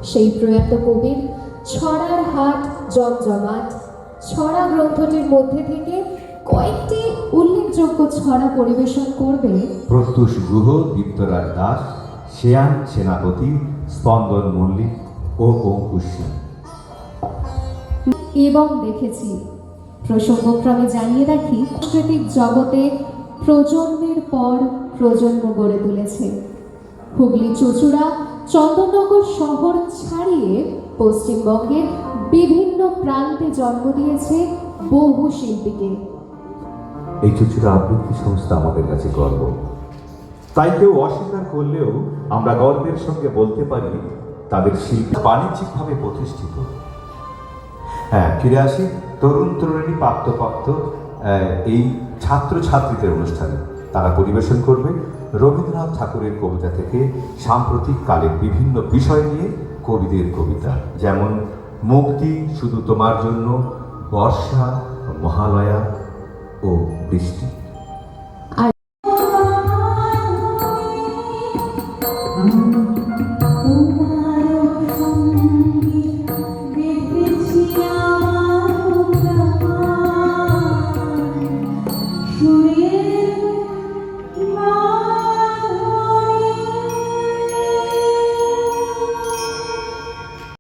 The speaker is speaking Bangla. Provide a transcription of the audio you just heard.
সেই প্রয়াত কবির ছড়ার হাট জমজমাট ছড়া গ্রন্থটির মধ্যে থেকে কয়েকটি উল্লেখযোগ্য ছড়া পরিবেশন করবে প্রত্যুষ গুহ, দীপ্তরাজ দাস, শেয়ান সেনাপতি, স্পন্দন মল্লিক ও অঙ্কুশ সিং। এবং দেখেছি প্রসঙ্গক্রমে জানিয়ে রাখি, সাংস্কৃতিক জগতে প্রজন্মের পর প্রজন্ম গড়ে তুলেছে। হুগলি চুঁচুড়া চন্দননগর শহর ছাড়িয়ে পশ্চিমবঙ্গের বিভিন্ন প্রান্তে জন্ম দিয়েছে বহু শিল্পীকে। এই চুঁচুড়া আবৃত্তি সংস্থা আমাদের কাছে গর্ব, তাই কেউ অস্বীকার করলেও আমরা গর্বের সঙ্গে বলতে পারি তাদের শিল্পী বাণিজ্যিকভাবে প্রতিষ্ঠিত। হ্যাঁ, ফিরে আসি তরুণ তরুণী প্রাপ্তবয়স্ক এই ছাত্রছাত্রীদের অনুষ্ঠানে। তারা পরিবেশন করবে রবীন্দ্রনাথ ঠাকুরের কবিতা থেকে সাম্প্রতিক কালের বিভিন্ন বিষয় নিয়ে কবিদের কবিতা, যেমন মুক্তি, শুধু তোমার জন্য, বর্ষা, মহালয়া ও বৃষ্টি।